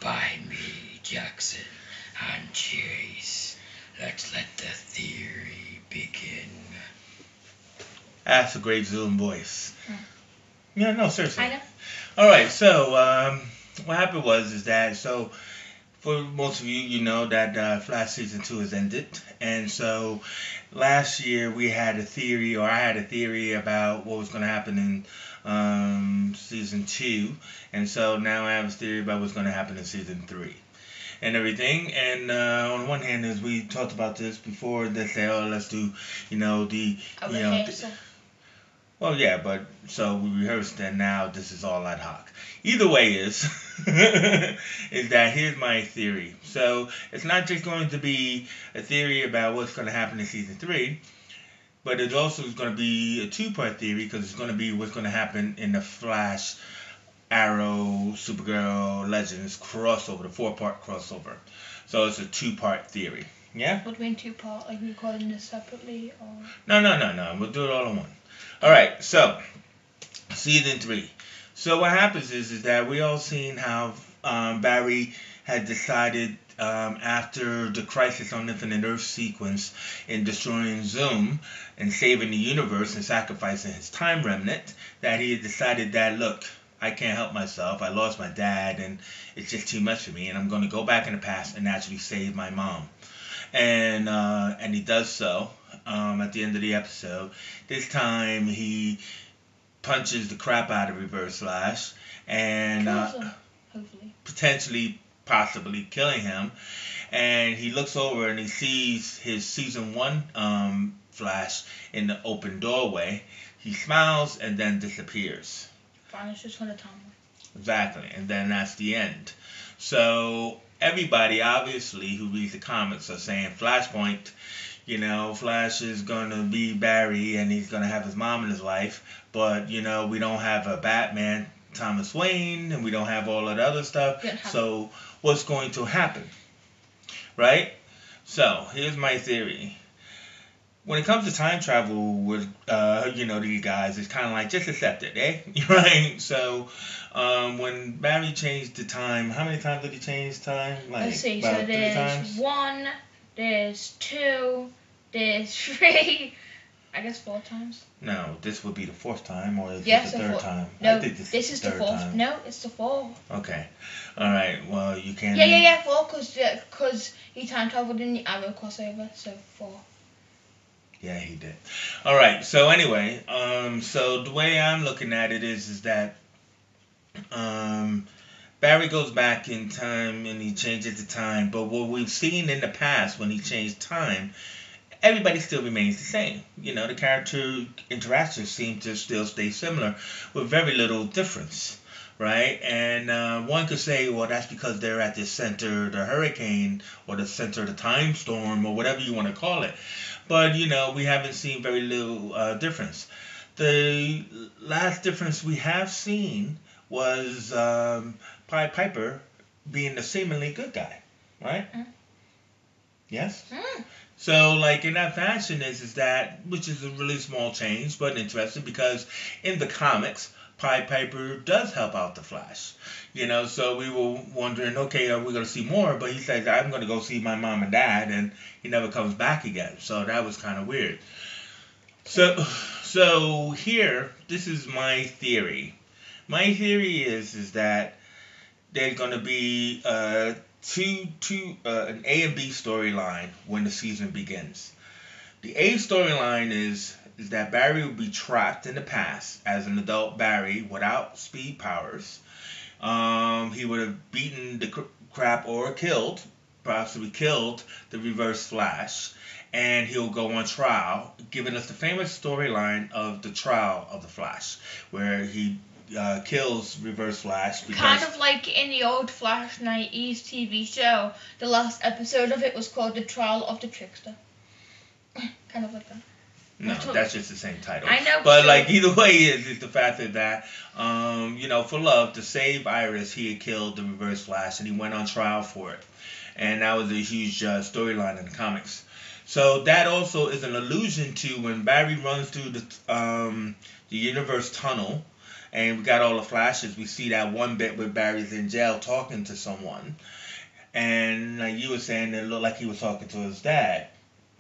by me, Jackson and Chase. Let's let the theory begin. That's a great Zoom voice. Yeah, no, seriously. I know. All right, so what happened is that for most of you, you know that Flash season 2 has ended, and so last year we had a theory, or I had a theory about what was going to happen in season 2, and so now I have a theory about what's going to happen in season 3. And everything, and on one hand, as we talked about this before, they say, oh, let's do, well, yeah, but so we rehearsed, and now this is all ad hoc. Either way is is that here's my theory. So it's not just going to be a theory about what's going to happen in season 3, but it also is going to be a two-part theory because it's going to be what's going to happen in the Flash, Arrow, Supergirl, Legends crossover, the 4-part crossover. So it's a two-part theory. Yeah? Would mean 2-part, like recording this separately, or? No. We'll do it all in one. All right, so season 3. So what happens is that we all seen how Barry had decided after the Crisis on Infinite Earth sequence in destroying Zoom and saving the universe and sacrificing his time remnant, that he had decided that, look, I can't help myself. I lost my dad, and it's just too much for me, and I'm going to go back in the past and actually save my mom. And he does so at the end of the episode. This time he punches the crap out of Reverse Flash and hopefully, possibly killing him. And he looks over and he sees his season 1 Flash in the open doorway. He smiles and then disappears. Vanishes from the timeline. Exactly, and then that's the end. So everybody, obviously, who reads the comics are saying Flashpoint, Flash is going to be Barry and he's going to have his mom in his life, but, we don't have a Batman, Thomas Wayne, and we don't have all that other stuff. So what's going to happen? Right? So here's my theory. When it comes to time travel with, these guys, it's kind of like, just accept it, eh? Right? So, when Barry changed the time, how many times did he change time? Like, let's see, about so 3 there's times? 1, there's 2, there's 3, I guess 4 times. No, this would be the 4th time, or is yes, this the 3rd time? No, I think this is the 4th. Time. No, it's the 4th. Okay. Alright, well, you can't... Yeah, 4, because he time traveled in the Arrow crossover, so 4. Yeah, he did. All right. So anyway, so the way I'm looking at it is that Barry goes back in time and he changes the time. But what we've seen in the past when he changed time, everybody still remains the same. The character interactions seem to still stay similar with very little difference. Right? And one could say, well, that's because they're at the center of the hurricane or the center of the time storm or whatever you want to call it. But, we haven't seen very little difference. The last difference we have seen was Pied Piper being the seemingly good guy. Right? Yes? So, like, in that fashion is that, which is a really small change, but interesting, because in the comics, Pied Piper does help out the Flash. So we were wondering, okay, are we going to see more? But he says, I'm going to go see my mom and dad, and he never comes back again. So that was kind of weird. So here, this is my theory. My theory is that there's going to be an A and B storyline when the season begins. The A storyline is that Barry will be trapped in the past as an adult Barry without speed powers. He would have beaten the crap or possibly killed the Reverse Flash, and he'll go on trial, giving us the famous storyline of the trial of the Flash, where he kills Reverse Flash. Kind of like in the old Flash 90s TV show, the last episode of it was called The Trial of the Trickster. Kind of like that. No, that's just the same title. I know. But, like, either way is the fact that, for love, to save Iris, he had killed the Reverse Flash, and he went on trial for it. And that was a huge storyline in the comics. So that also is an allusion to when Barry runs through the universe tunnel, And we got all the flashes. We see that one bit where Barry's in jail talking to someone. And like you were saying, it looked like he was talking to his dad,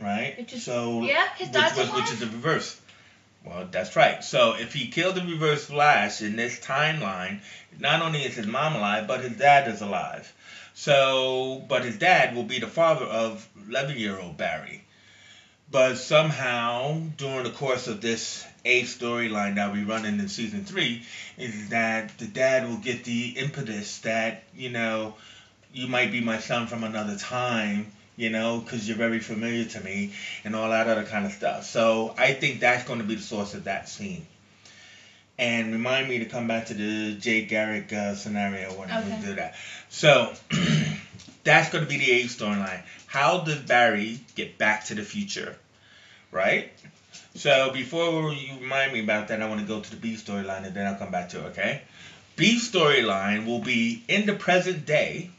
right? His dad's alive. Which is the reverse. Well, that's right. So if he killed the Reverse Flash in this timeline, not only is his mom alive, but his dad is alive. So, but his dad will be the father of 11-year-old Barry. But somehow, during the course of this A storyline that we run in season 3, is that the dad will get the impetus that, you might be my son from another time, because you're very familiar to me, and all that other kind of stuff. So I think that's going to be the source of that scene. And remind me to come back to the Jay Garrick scenario when we do that. So that's going to be the A storyline. How does Barry get back to the future? Right? So before you remind me about that, I want to go to the B storyline, and then I'll come back to it, okay? B storyline will be in the present day.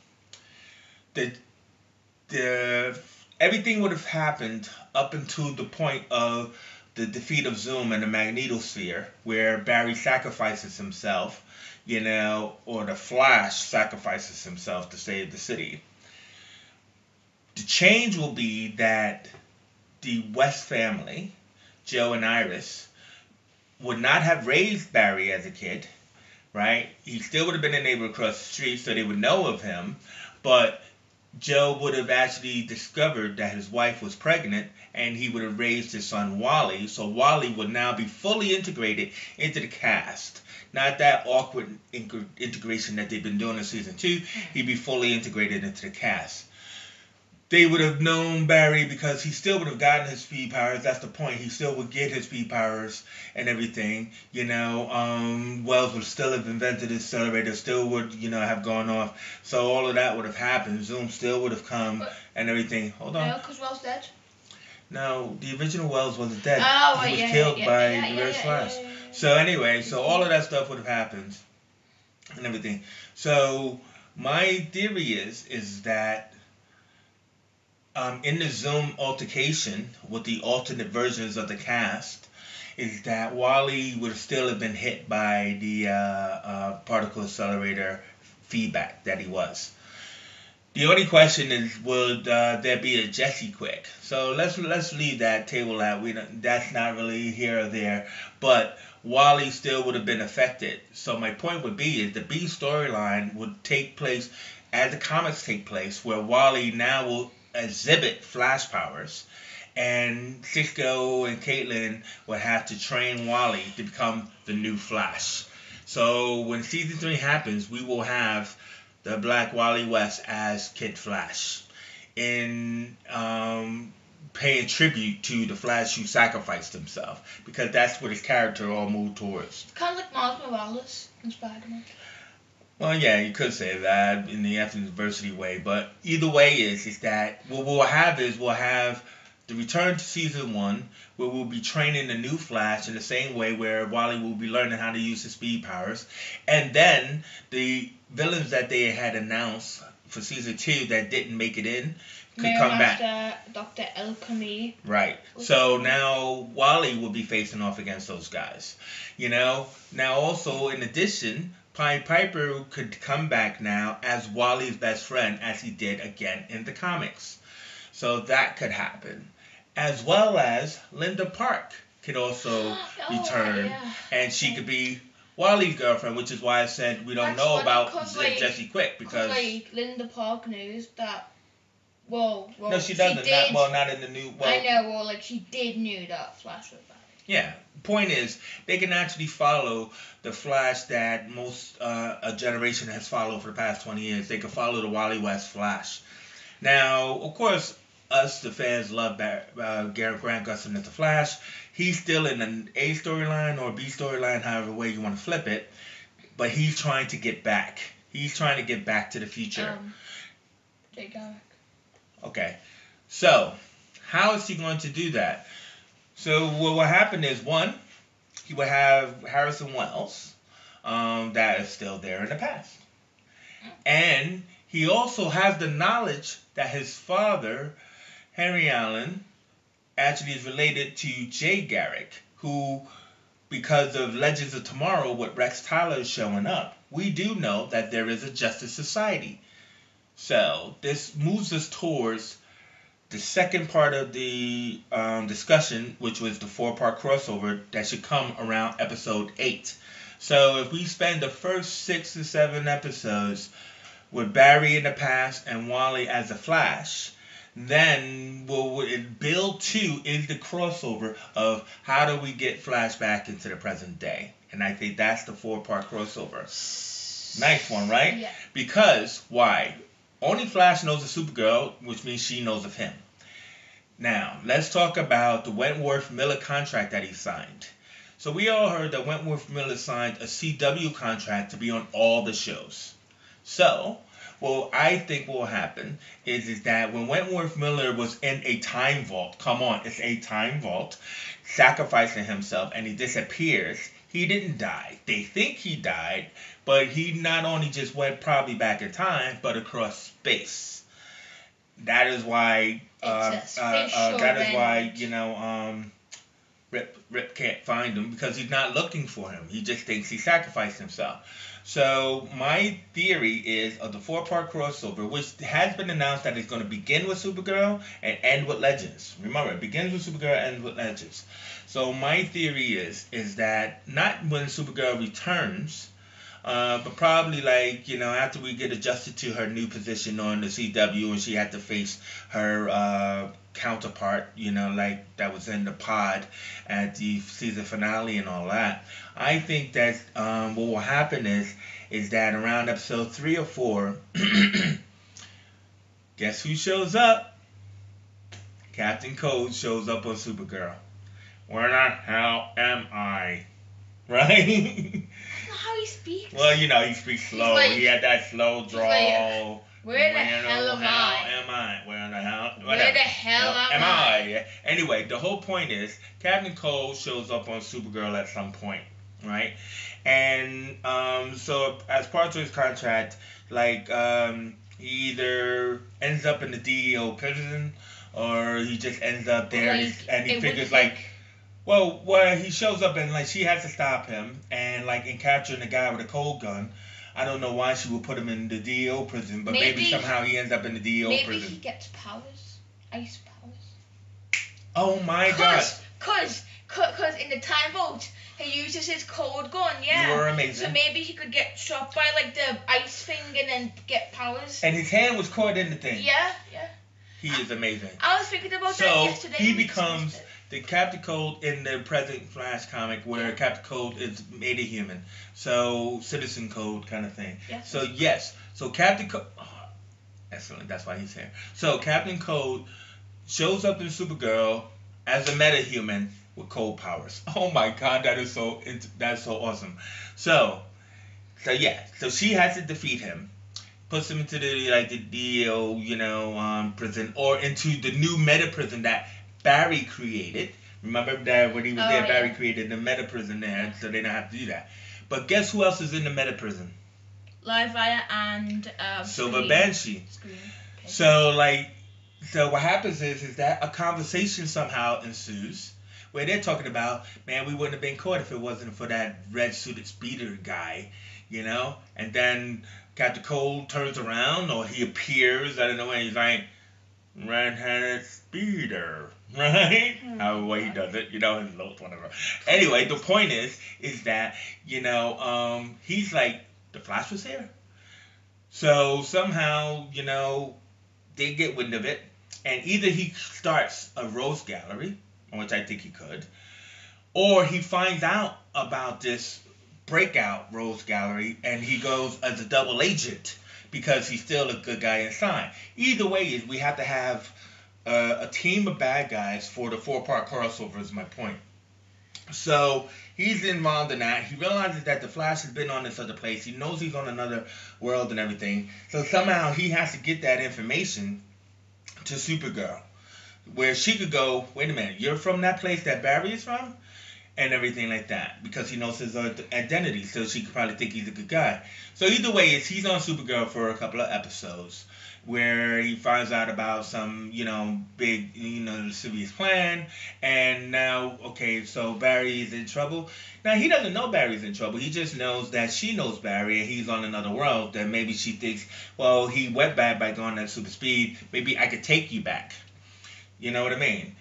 Everything would have happened up until the point of the defeat of Zoom and the magnetosphere, where Barry sacrifices himself, or the Flash sacrifices himself to save the city. The change will be that the West family, Joe and Iris, would not have raised Barry as a kid, right? He still would have been a neighbor across the street, so they would know of him, but Joe would have actually discovered that his wife was pregnant, and he would have raised his son Wally. So Wally would now be fully integrated into the cast. Not that awkward integration that they've been doing in season 2. He'd be fully integrated into the cast. They would have known Barry because he still would have gotten his speed powers. That's the point. He still would get his speed powers and everything. Wells would still have invented his accelerator, still would, have gone off. So all of that would have happened. Zoom still would have come and everything. Hold on. No, because Wells dead. No, the original Wells wasn't dead. Oh, he was killed by Reverse Flash. So anyway, so all of that stuff would have happened and everything. So my theory is that in the Zoom altercation with the alternate versions of the cast, is that Wally would still have been hit by the particle accelerator feedback that he was. The only question is, would there be a Jesse Quick? So let's leave that table out. That's not really here or there, but Wally still would have been affected. So my point would be is the B storyline would take place as the comics take place, where Wally now will exhibit Flash powers, and Cisco and Caitlin would have to train Wally to become the new Flash. So when season 3 happens, we will have the Black Wally West as Kid Flash, in paying tribute to the Flash who sacrificed himself, because that's what his character all moved towards. Kind of like Miles Morales in Spider-Man. Well, yeah, you could say that in the University way, but either way is that what we'll have the return to season 1, where we'll be training the new Flash in the same way where Wally will be learning how to use his speed powers, and then the villains that they had announced for season 2 that didn't make it in could come back. Dr. Alchemy. Right. So now Wally will be facing off against those guys. Now also in addition, Pied Piper could come back now as Wally's best friend, as he did again in the comics. So that could happen. As well as Linda Park could also return, and she could be Wally's girlfriend, which is why I said we don't know about Jesse Quick, because Linda Park knows that. Well, no, she doesn't. Not in the new. Well, I know. She did knew that Flash was back. Yeah. Point is, they can actually follow the Flash that most a generation has followed for the past 20 years. They can follow the Wally West Flash. Now, of course, us, the fans, love Garrett Grant Gustin as the Flash. He's still in an A storyline or B storyline, however way you want to flip it. But he's trying to get back. He's trying to get back to the future. Jay Garrick. Okay. So, how is he going to do that? So what will happen is, one, he will have Harrison Wells, that is still there in the past. And he also has the knowledge that his father, Henry Allen, actually is related to Jay Garrick, who because of Legends of Tomorrow with Rex Tyler showing up, we do know that there is a Justice Society. So this moves us towards the second part of the discussion, which was the 4-part crossover that should come around episode 8. So if we spend the first 6 to 7 episodes with Barry in the past and Wally as the Flash, then build 2 is the crossover of how do we get Flash back into the present day. And I think that's the 4-part crossover. Nice one, right? Yeah. Because, why? Only Flash knows of Supergirl, which means she knows of him. Now, let's talk about the Wentworth Miller contract that he signed. So we all heard that Wentworth Miller signed a CW contract to be on all the shows. So, what I think will happen is that when Wentworth Miller was in a time vault, come on, it's a time vault, sacrificing himself, and he disappears, he didn't die. They think he died, but he not only just went probably back in time, but across space. That is why Rip can't find him, because he's not looking for him. He just thinks he sacrificed himself. So my theory is of the 4-part crossover, which has been announced that it's going to begin with Supergirl and end with Legends. Remember, it begins with Supergirl and ends with Legends. So my theory is that not when Supergirl returns, but probably after we get adjusted to her new position on the CW and she had to face her counterpart, that was in the pod at the season finale and all that. I think that what will happen is that around episode 3 or 4, guess who shows up? Captain Cold shows up on Supergirl. Where the hell am I? Right? How he speaks. Well, he speaks slow. He had that slow drawl. Where the hell am I? Where the hell am I? Yeah. Anyway, the whole point is Captain Cold shows up on Supergirl at some point, right? And so as part of his contract, he either ends up in the DEO prison or he just ends up there and he figures well, he shows up and she has to stop him and in capturing the guy with a cold gun. I don't know why she would put him in the DEO prison, but maybe somehow he ends up in the DEO prison. Maybe he gets powers, ice powers. Oh my God! Cause in the time vault he uses his cold gun, yeah. You were amazing. So maybe he could get shot by the ice thing and then get powers. And his hand was caught in the thing. Yeah. He is amazing. I was thinking about that yesterday. So he becomes the Captain Cold in the present Flash comic where Captain Cold is made a human. So Citizen Cold kind of thing. Yes. So yes. So Captain Cold. Oh, excellent. That's why he's here. So Captain Cold shows up in Supergirl as a metahuman with cold powers. Oh my God, that's so awesome. So she has to defeat him. Puts him into the DEO, prison, or into the new meta prison that Barry created. Remember that when he was there, Barry created the meta prison there, so they don't have to do that. But guess who else is in the meta prison? Livewire and Silver Banshee. Scream. Okay. So what happens is that a conversation somehow ensues where they're talking about, man, we wouldn't have been caught if it wasn't for that red suited speeder guy, and then Captain Cold turns around, or he appears, I don't know, and he's like, red-headed speeder, right? However way he does it, his little whatever. Anyway, the point is that, he's like, the Flash was here. So somehow, they get wind of it, and either he starts a Rose Gallery, which I think he could, or he finds out about this breakout Rose Gallery and he goes as a double agent because he's still a good guy inside. Either way, we have to have a team of bad guys for the 4-part crossover is my point. So he's involved in that. He realizes that the Flash has been on this other place. He knows he's on another world and everything. So somehow he has to get that information to Supergirl, where she could go, wait a minute, you're from that place that Barry is from? and everything like that because he knows his identity, so she could probably think he's a good guy. So either way, he's on Supergirl for a couple of episodes where he finds out about some, big, serious plan, and now, okay, so Barry is in trouble. Now, he doesn't know Barry's in trouble. He just knows that she knows Barry, and he's on another world, that maybe she thinks, well, he went back by going at super speed, maybe I could take you back. You know what I mean?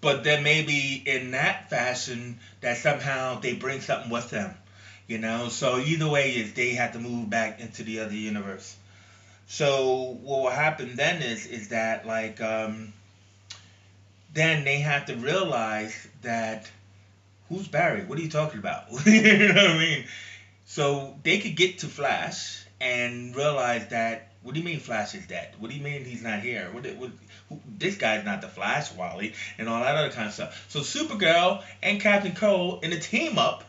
But then maybe in that fashion that somehow they bring something with them, So either way is they have to move back into the other universe. So what will happen then is that then they have to realize that who's Barry? What are you talking about? You know what I mean? So they could get to Flash and realize that what do you mean Flash is dead? What do you mean he's not here? This guy's not the Flash, Wally, and all that other kind of stuff. So Supergirl and Captain Cole in a team up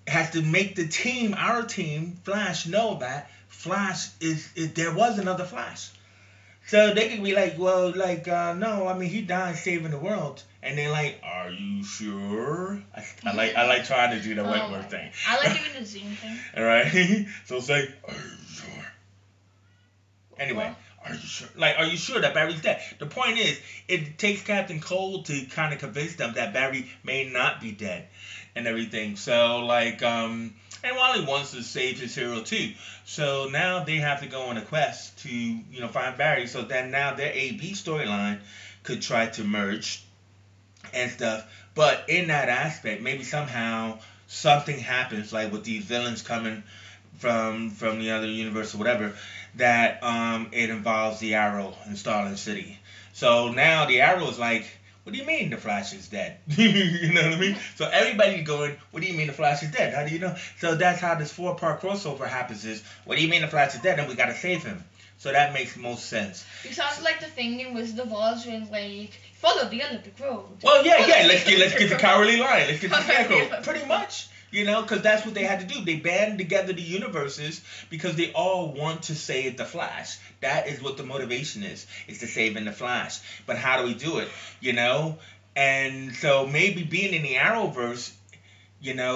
has to make the team, our team, Flash, know that Flash is there was another Flash. So they could be like, well, no, I mean he died saving the world, and they're like, are you sure? I like trying to do the Wentworth thing. I like doing the Zoom thing. All right, so say, are you sure? Anyway. Are you sure? Are you sure that Barry's dead? The point is, it takes Captain Cole to kind of convince them that Barry may not be dead and everything. So, and Wally wants to save his hero too. So now they have to go on a quest to, find Barry. So then now their A-B storyline could try to merge and stuff. But in that aspect, maybe somehow something happens, like with these villains coming from the other universe or whatever, that it involves the Arrow in Starling City. So now the Arrow is like, what do you mean the Flash is dead? You know what I mean? So everybody's going, what do you mean the Flash is dead? How do you know? So that's how this 4-part crossover happens is, what do you mean the Flash is dead? And we got to save him. So that makes most sense. It sounds like the thing in Wizard of Oz when follow the Olympic Road. Well, yeah. Let's get the Cowardly Lion. Let's get the Scarecrow. Pretty much. Because that's what they had to do. They band together the universes because they all want to save the Flash. That is what the motivation is to saving the Flash. But how do we do it? And so maybe being in the Arrowverse,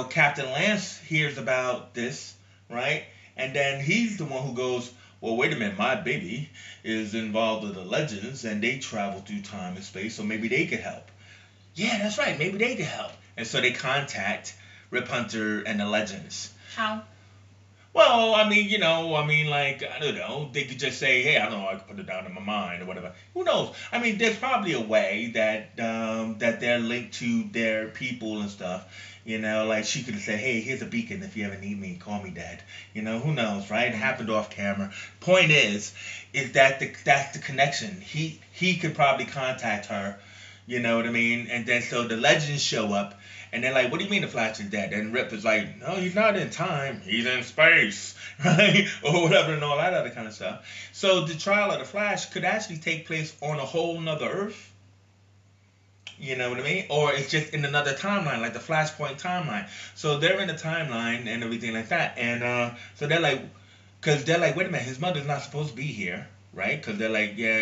Captain Lance hears about this, right? And then he's the one who goes, well, wait a minute, my baby is involved with the Legends and they travel through time and space, so maybe they could help. Yeah, that's right, maybe they could help. And so they contact Rip Hunter and the Legends. How? Well, I don't know. They could just say, hey, I don't know, I could put it down in my mind or whatever. Who knows? I mean, there's probably a way that they're linked to their people and stuff. She could say, hey, here's a beacon. If you ever need me, call me Dad. Who knows, right? It happened off camera. Point is that that's the connection. He could probably contact her. You know what I mean? And then so the Legends show up. And they're like, what do you mean the Flash is dead? And Rip is like, no, he's not in time. He's in space, right? Or whatever and all that other kind of stuff. So the trial of the Flash could actually take place on a whole nother Earth. You know what I mean? Or it's just in another timeline, like the Flashpoint timeline. So they're in a timeline and everything like that. And so they're like, wait a minute, his mother's not supposed to be here. Right? Because they're like, yeah,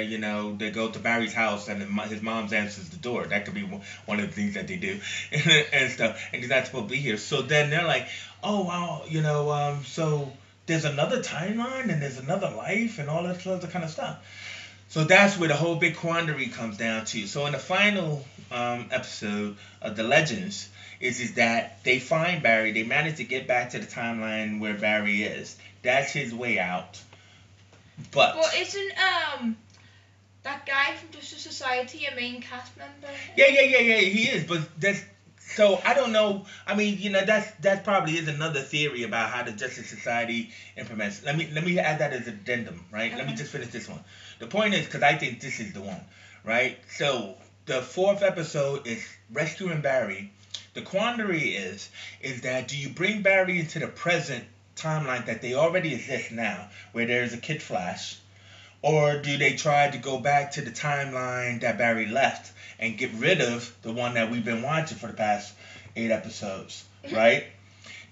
they go to Barry's house and his mom's answers the door. That could be one of the things that they do and stuff. And he's not supposed to be here. So then they're like, oh, wow, so there's another timeline and there's another life and all that other kind of stuff. So that's where the whole big quandary comes down to. So in the final episode of The Legends is that they find Barry. They manage to get back to the timeline where Barry is. That's his way out. But isn't that guy from Justice Society a main cast member? Yeah, he is. But so I don't know. I mean, that probably is another theory about how the Justice Society implements. Let me add that as an addendum, right? Okay. Let me just finish this one. The point is, because I think this is the one, right? So the 4th episode is rescuing Barry. The quandary is that do you bring Barry into the present timeline that they already exist now, where there's a Kid Flash, or do they try to go back to the timeline that Barry left and get rid of the one that we've been watching for the past 8 episodes, right?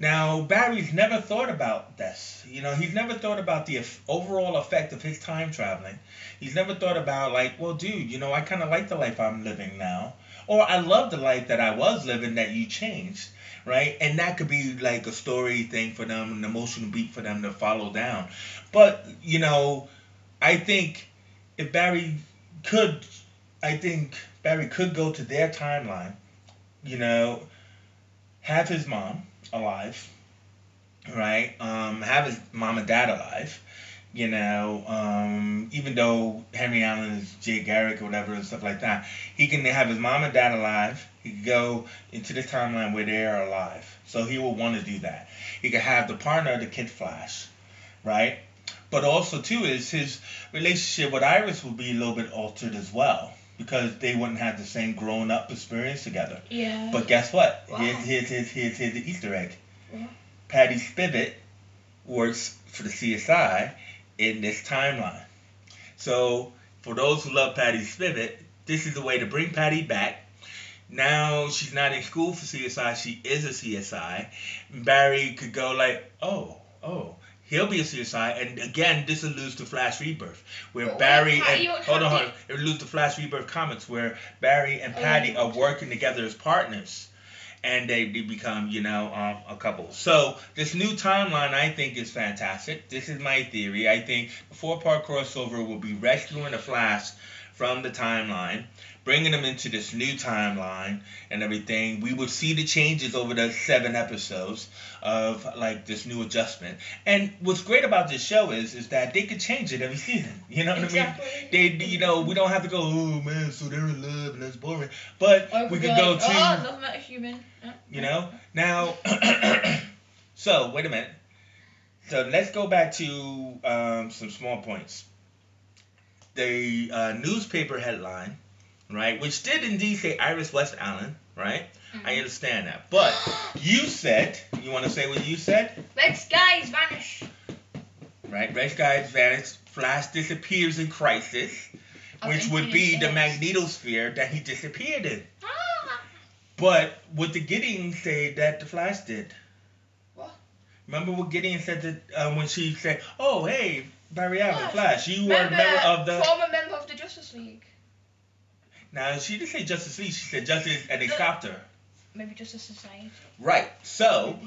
Now, Barry's never thought about this. He's never thought about the overall effect of his time traveling. He's never thought about, well, dude, I kind of like the life I'm living now. or I love the life that I was living that you changed, right? And that could be like a story thing for them, an emotional beat for them to follow down. But I think if could, I think Barry could go to their timeline, you know, have his mom alive, right? Have his mom and dad alive. Even though Henry Allen is Jay Garrick or whatever and stuff like that, he can have his mom and dad alive. He can go into the timeline where they are alive. So he will want to do that. He could have the partner, the Kid Flash, right? But also too is his relationship with Iris will be a little bit altered as well, because they wouldn't have the same grown up experience together. Yeah. But guess what? Wow. Here's the Easter egg. Yeah. Patty Spivot works for the CSI in this timeline. So for those who love Patty Spivot, this is the way to bring Patty back. Now she's not in school for CSI, she is a CSI. Barry could go like, oh, he'll be a CSI, and again, this alludes to Flash Rebirth, where Barry and hold on, it alludes to Flash Rebirth comics, where Barry and Patty are working together as partners, and they become, a couple. So this new timeline, I think, is fantastic. This is my theory. I think the 4-part crossover will be rescuing the Flash from the timeline, bringing them into this new timeline and everything. We will see the changes over the 7 episodes of like this new adjustment. And what's great about this show is that they could change it every season. You know what Exactly. I mean? We don't have to go, oh man, so they're in love and that's boring. But we could go to, love met a human. Now, so wait a minute. So let's go back to some small points. The newspaper headline, right, which did indeed say Iris West Allen, right? Mm-hmm. I understand that. But you said, you want to say what you said? Red skies vanish. Right, red skies vanish. Flash disappears in Crisis, which would be the magnetosphere that he disappeared in. But what did Gideon say that the Flash did? What? Remember what Gideon said that when she said, oh, hey, Barry Allen, Flash, you were a member of the... Former member of the Justice League. Now, she didn't say Justice League, she said Justice, and they stopped her. Maybe Justice Society. Right, so...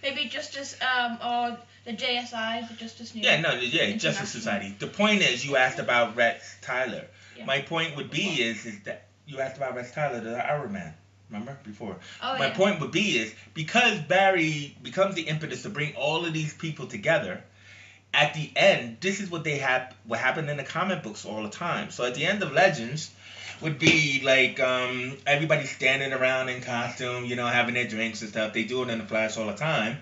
Maybe Justice, or the JSI, the Justice League. Justice Society. The point is, you asked about Rex Tyler. Yeah. My point would be is that you asked about Rex Tyler, the Iron Man. Remember before? My point would be is because Barry becomes the impetus to bring all of these people together. At the end, this is what what happened in the comic books all the time. So at the end of Legends would be like everybody standing around in costume, having their drinks and stuff. They do it in the Flash all the time.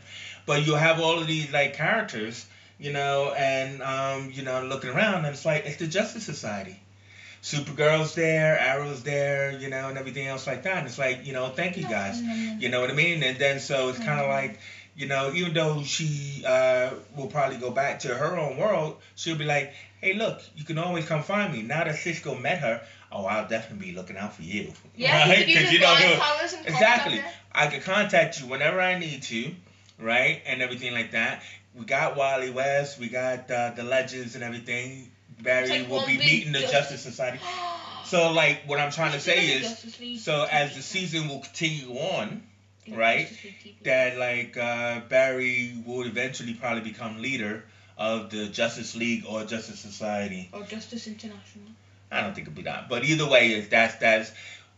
But you'll have all of these like characters, and looking around, and it's like it's the Justice Society. Supergirl's there, Arrow's there, and everything else like that. And it's like, thank you guys. You know what I mean? And then so it's kind of like, even though she will probably go back to her own world, she'll be like, hey, look, you can always come find me. Now that Cisco met her, I'll definitely be looking out for you. Yeah, right? Because exactly. I can contact you whenever I need to, right? And everything like that. We got Wally West, we got the Legends and everything. Barry will be meeting the Justice Society. So, like, what I'm trying to say is, so as the season will continue on, right, that, like, Barry will eventually probably become leader of the Justice League or Justice Society. Or Justice International. I don't think it'll be that. But either way, that's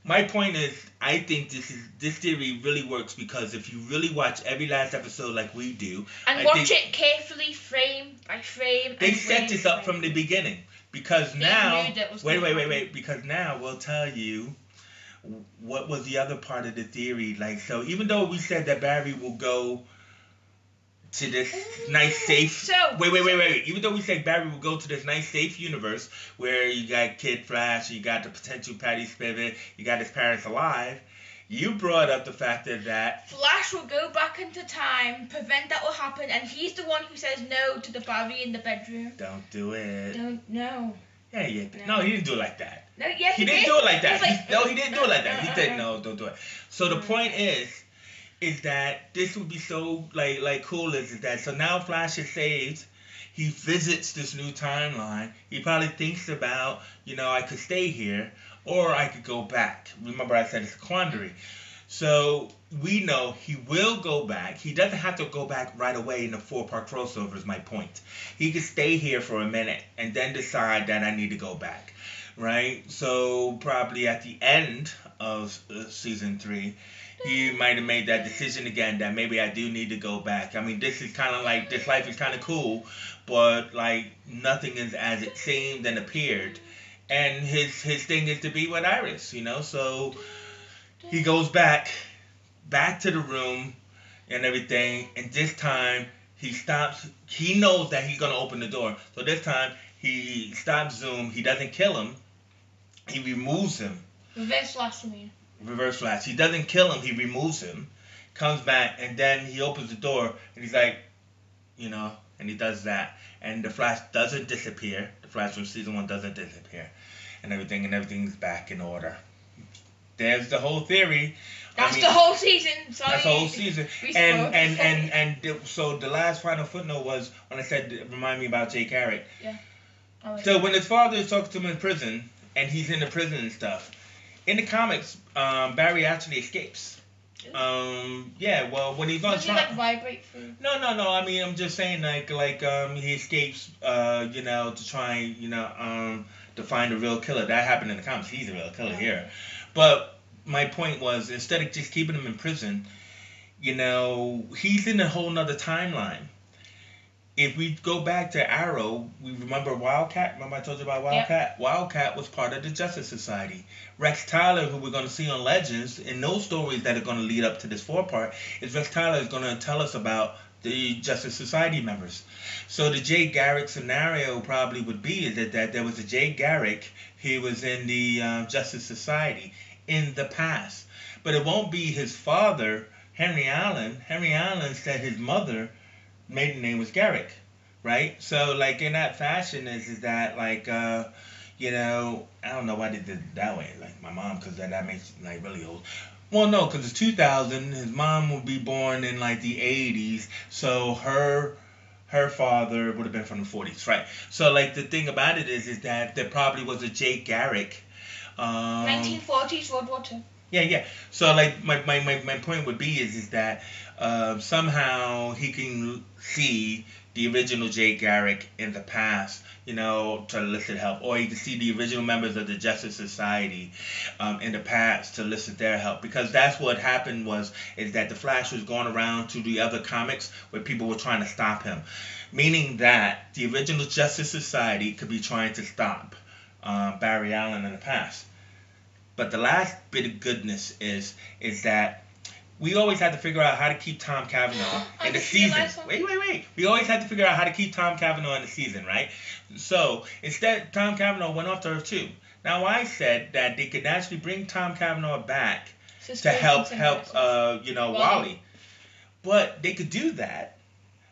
my point is, I think this theory really works because if you really watch every last episode like we do, and watch it carefully, frame by frame, they set this up from the beginning because now wait, because now we'll tell you what was the other part of the theory. Like, so even though we said that Barry will go to this nice safe even though we say Barry will go to this nice safe universe where you got Kid Flash, you got the potential Patty Spivot, you got his parents alive, you brought up the fact that Flash will go back into time, prevent that will happen, and he's the one who says no to the Barry in the bedroom. Don't do it. No, he didn't do it like that. No, yes, he didn't do it like that. He didn't do it like that. He said no, don't do it. So the point is that this would be so like cool is that so now Flash is saved. He visits this new timeline. He probably thinks about, I could stay here. or I could go back. Remember, I said it's a quandary. So we know he will go back. He doesn't have to go back right away in the 4-part crossover, is my point. He could stay here for a minute and then decide that I need to go back. Right? So probably at the end of season 3, he might have made that decision again that maybe I do need to go back. I mean, this is kind of like, this life is kind of cool, but like nothing is as it seemed and appeared. And his thing is to be with Iris, you know. So he goes back to the room and everything, and this time he stops. He knows that he's gonna open the door, so this time he stops Zoom. He doesn't kill him. He removes him. Reverse flash, you mean? Reverse flash. He doesn't kill him. He removes him. Comes back, and then he opens the door, and he's like, you know, and he does that, and the Flash doesn't disappear. The Flash from season 1 doesn't disappear, and everything's back in order. There's the whole theory. That's the whole season. Sorry. That's the whole season. So the last final footnote was when I said, remind me about Jay Garrick. Yeah. So when his father is talking to him in prison, and he's in the prison and stuff, in the comics, Barry actually escapes. Yeah, well, when he's on trial. Does he like vibrate through? No. I mean, I'm just saying, he escapes, you know, to try, you know, to find a real killer. That happened in the comics. He's a real killer here. But my point was, instead of just keeping him in prison, you know, he's in a whole nother timeline. If we go back to Arrow, we remember Wildcat. Remember I told you about Wildcat? Yep. Wildcat was part of the Justice Society. Rex Tyler, who we're going to see on Legends, in those stories that are going to lead up to this 4-part, is Rex Tyler is going to tell us about the Justice Society members. So the Jay Garrick scenario probably would be is that there was a Jay Garrick. He was in the Justice Society in the past. But it won't be his father, Henry Allen. Henry Allen said his mother maiden name was Garrick, right? So like in that fashion is that like you know, I don't know why they did it that way, like my mom, because that makes it like really old. Well, no, because it's 2000. His mom would be born in like the 80s, so her father would have been from the 40s, right? So like the thing about it is that there probably was a Jay Garrick. 1940s World War II. Yeah. So like my point would be is that somehow he can see the original Jay Garrick in the past, you know, to elicit help, or he can see the original members of the Justice Society in the past to elicit their help, because that's what happened is that the Flash was going around to the other comics where people were trying to stop him, meaning that the original Justice Society could be trying to stop Barry Allen in the past. But the last bit of goodness is that we always had to figure out how to keep Tom Cavanaugh in the season. Wait. We always had to figure out how to keep Tom Cavanaugh in the season, right? So instead, Tom Cavanaugh went off to Earth 2. Now I said that they could actually bring Tom Cavanaugh back to help you know, Wally. But they could do that.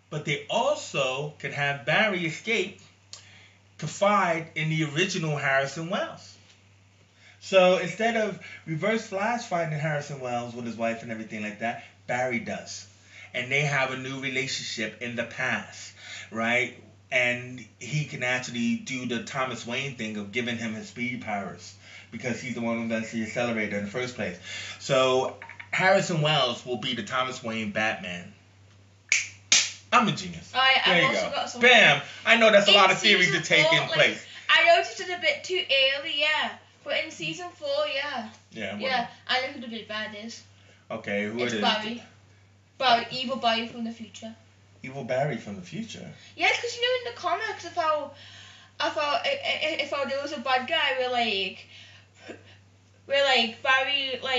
But they also could have Barry escape, confide in the original Harrison Wells. So instead of Reverse Flash finding Harrison Wells with his wife and everything like that, Barry does. And they have a new relationship in the past, right? And he can actually do the Thomas Wayne thing of giving him his speed powers, because he's the one who does the accelerator in the first place. So Harrison Wells will be the Thomas Wayne Batman. I'm a genius. There you go. Bam! I know that's a lot of theories to take in place. I noticed it a bit too early, yeah. But in season 4, yeah. Yeah, I know who the big bad is. Okay, who it is? Barry. Evil Barry from the future. Evil Barry from the future? Yeah, because you know in the comics, if there was a bad guy where Barry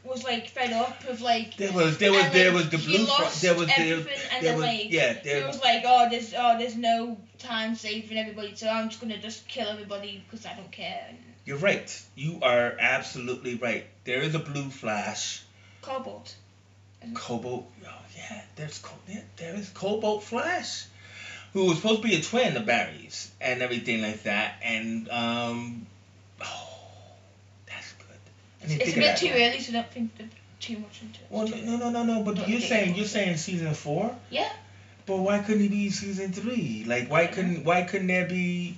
was fed up with there was the blue he was like, there's no time saving everybody, so I'm just gonna kill everybody because I don't care. You're right. You are absolutely right. There is a blue Flash. Cobalt. Oh yeah, there is Cobalt Flash, who was supposed to be a twin of Barry's and everything like that, and that's good. It's a bit too early, so don't think too much into it. Well, no. But you're saying season 4? Yeah. But why couldn't it be season 3? Like, why couldn't there be?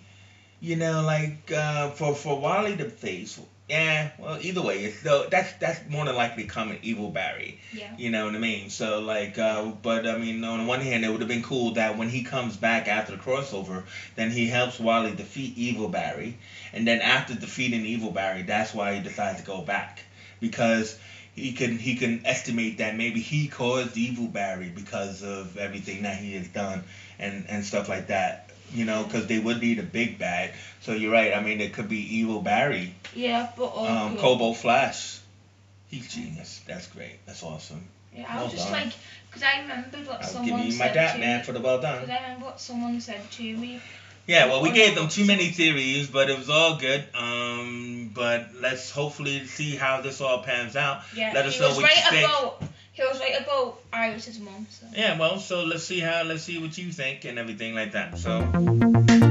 you know, like for Wally to face. Yeah, well, either way, it's though that's more than likely coming evil Barry. Yeah. You know what I mean? So like, but I mean, on the one hand, it would have been cool that when he comes back after the crossover, then he helps Wally defeat evil Barry, and then after defeating evil Barry, that's why he decides to go back because he can estimate that maybe he caused evil Barry because of everything that he has done and stuff like that. You know, because they would need a big bad. So you're right. I mean, it could be evil Barry. Yeah, but Kobo Flash. He's genius. That's great. That's awesome. Yeah, I Well was just done. like, because I remembered what I'll someone give you my said dap, to man, me. for the well done. Because I remember what someone said to me. Yeah, well, we Oh, gave no, them too many someone said- theories, but it was all good. But let's hopefully see how this all pans out. Yeah, Let us he know was what you right think. about. He was right about Iris's mom. So. Yeah, well, so let's see what you think and everything like that. So.